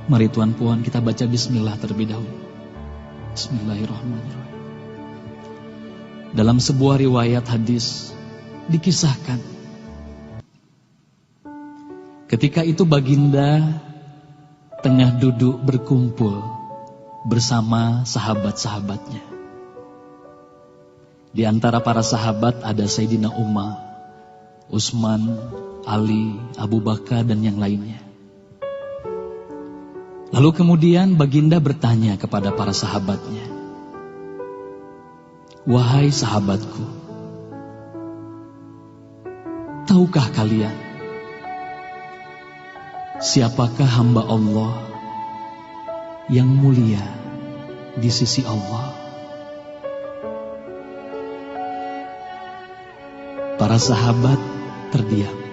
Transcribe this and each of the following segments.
Mari Tuan Puan kita baca bismillah terlebih dahulu. Bismillahirrahmanirrahim. Dalam sebuah riwayat hadis dikisahkan, ketika itu baginda tengah duduk berkumpul bersama sahabat-sahabatnya. Di antara para sahabat ada Sayyidina Umar, Utsman, Ali, Abu Bakar dan yang lainnya. Lalu kemudian baginda bertanya kepada para sahabatnya, "Wahai sahabatku, tahukah kalian siapakah hamba Allah yang mulia di sisi Allah?" Para sahabat terdiam.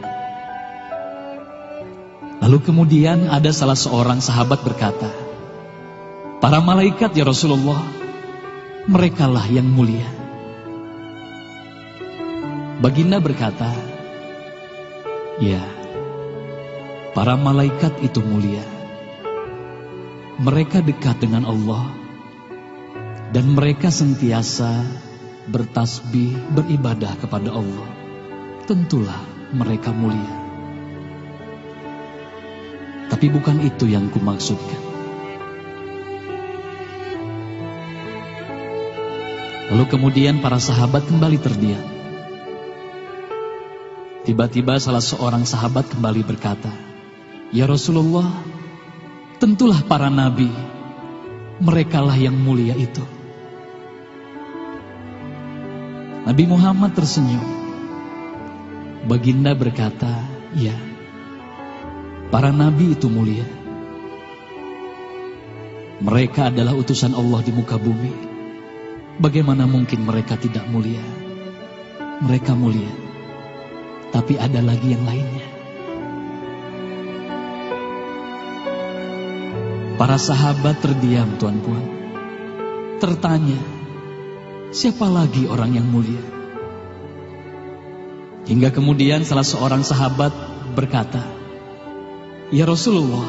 Lalu kemudian ada salah seorang sahabat berkata, "Para malaikat ya Rasulullah, merekalah yang mulia." Baginda berkata, "Ya, para malaikat itu mulia. Mereka dekat dengan Allah dan mereka sentiasa bertasbih, beribadah kepada Allah. Tentulah mereka mulia. Tapi bukan itu yang kumaksudkan." Lalu kemudian para sahabat kembali terdiam. Tiba-tiba salah seorang sahabat kembali berkata, "Ya Rasulullah, tentulah para nabi, merekalah yang mulia itu." Nabi Muhammad tersenyum. Baginda berkata, "Ya, para nabi itu mulia. Mereka adalah utusan Allah di muka bumi. Bagaimana mungkin mereka tidak mulia? Mereka mulia. Tapi ada lagi yang lainnya." Para sahabat terdiam, Tuan Puan. Tertanya, siapa lagi orang yang mulia? Hingga kemudian salah seorang sahabat berkata, "Ya Rasulullah,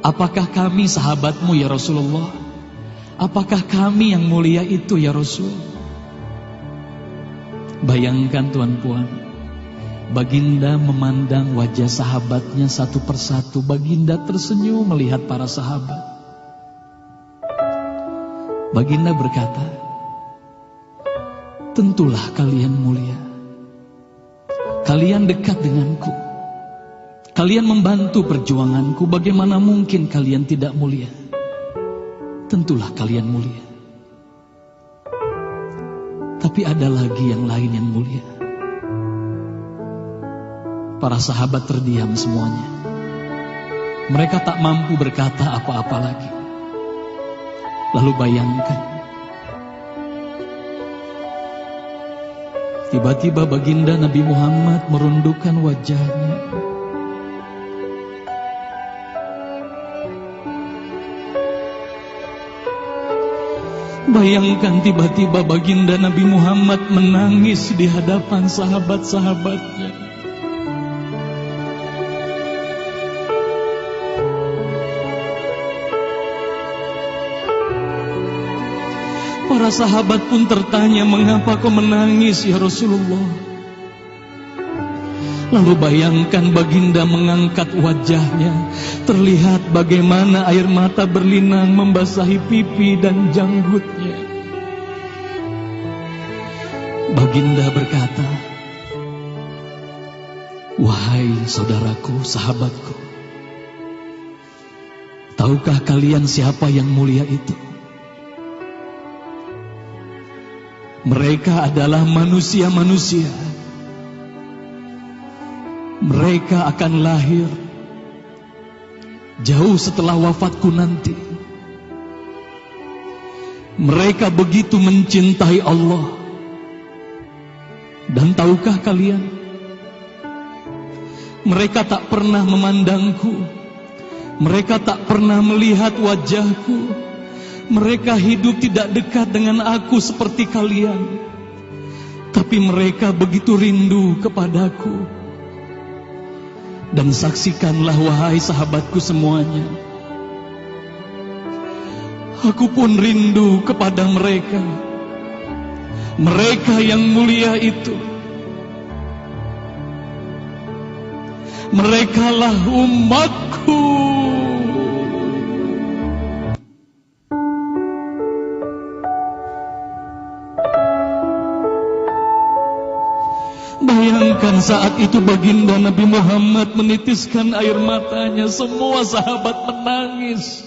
apakah kami sahabatmu ya Rasulullah? Apakah kami yang mulia itu ya Rasul?" Bayangkan Tuan Puan, baginda memandang wajah sahabatnya satu persatu. Baginda tersenyum melihat para sahabat. Baginda berkata, "Tentulah kalian mulia. Kalian dekat denganku. Kalian membantu perjuanganku, bagaimana mungkin kalian tidak mulia? Tentulah kalian mulia. Tapi ada lagi yang lain yang mulia." Para sahabat terdiam semuanya. Mereka tak mampu berkata apa-apa lagi. Lalu bayangkan, tiba-tiba baginda Nabi Muhammad merundukkan wajahnya. Bayangkan tiba-tiba baginda Nabi Muhammad menangis di hadapan sahabat-sahabatnya. Para sahabat pun tertanya, "Mengapa kau menangis ya Rasulullah?" Lalu bayangkan baginda mengangkat wajahnya, terlihat bagaimana air mata berlinang membasahi pipi dan janggutnya. Baginda berkata, "Wahai saudaraku, sahabatku, tahukah kalian siapa yang mulia itu? Mereka adalah manusia-manusia. Mereka akan lahir jauh setelah wafatku nanti. Mereka begitu mencintai Allah. Dan tahukah kalian, mereka tak pernah memandangku. Mereka tak pernah melihat wajahku. Mereka hidup tidak dekat dengan aku seperti kalian. Tapi mereka begitu rindu kepadaku. Dan saksikanlah wahai sahabatku semuanya, aku pun rindu kepada mereka. Mereka yang mulia itu, merekalah umatku. Bayangkan saat itu baginda Nabi Muhammad menitiskan air matanya, semua sahabat menangis.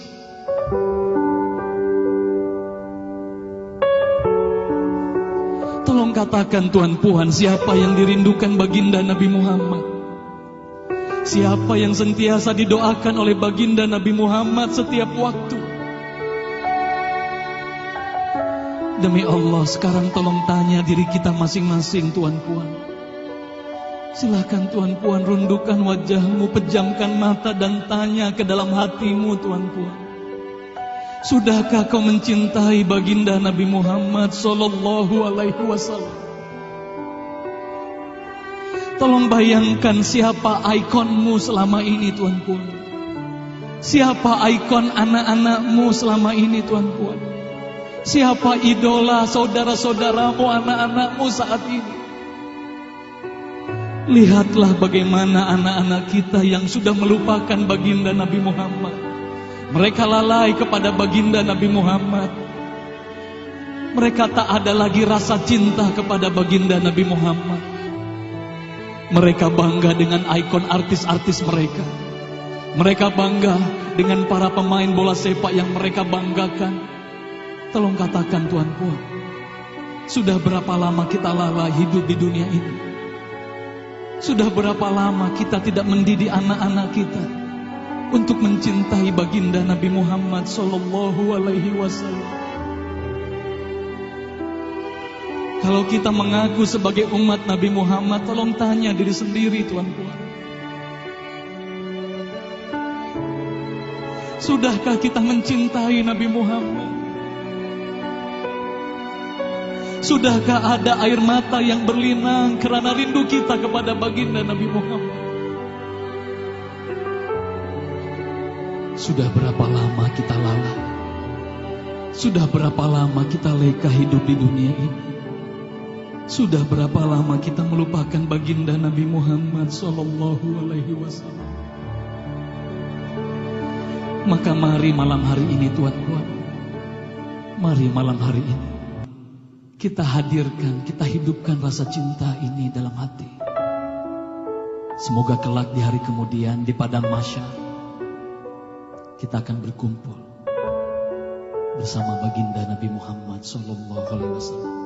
Tolong katakan Tuan Puan, siapa yang dirindukan baginda Nabi Muhammad? Siapa yang sentiasa didoakan oleh baginda Nabi Muhammad setiap waktu? Demi Allah, sekarang tolong tanya diri kita masing-masing, Tuan Puan. Silakan Tuan Puan rundukkan wajahmu, pejamkan mata dan tanya ke dalam hatimu, Tuan Puan. Sudahkah kau mencintai baginda Nabi Muhammad sallallahu alaihi wasallam? Tolong bayangkan siapa ikonmu selama ini, Tuan Puan. Siapa ikon anak-anakmu selama ini, Tuan Puan. Siapa idola saudara-saudaramu, anak-anakmu saat ini. Lihatlah bagaimana anak-anak kita yang sudah melupakan baginda Nabi Muhammad. Mereka lalai kepada baginda Nabi Muhammad. Mereka tak ada lagi rasa cinta kepada baginda Nabi Muhammad. Mereka bangga dengan ikon artis-artis mereka. Mereka bangga dengan para pemain bola sepak yang mereka banggakan. Tolong katakan Tuan Puan, sudah berapa lama kita lalai hidup di dunia ini? Sudah berapa lama kita tidak mendidik anak-anak kita untuk mencintai baginda Nabi Muhammad sallallahu alaihi wasallam? Kalau kita mengaku sebagai umat Nabi Muhammad, tolong tanya diri sendiri, Tuan Puan. Sudahkah kita mencintai Nabi Muhammad? Sudahkah ada air mata yang berlinang karena rindu kita kepada baginda Nabi Muhammad? Sudah berapa lama kita lalai? Sudah berapa lama kita leka hidup di dunia ini? Sudah berapa lama kita melupakan baginda Nabi Muhammad sallallahu alaihi wasallam? Maka mari malam hari ini, Tuan Puan, mari malam hari ini kita hadirkan, kita hidupkan rasa cinta ini dalam hati. Semoga kelak di hari kemudian di padang mahsyar kita akan berkumpul bersama baginda Nabi Muhammad sallallahu alaihi wasallam.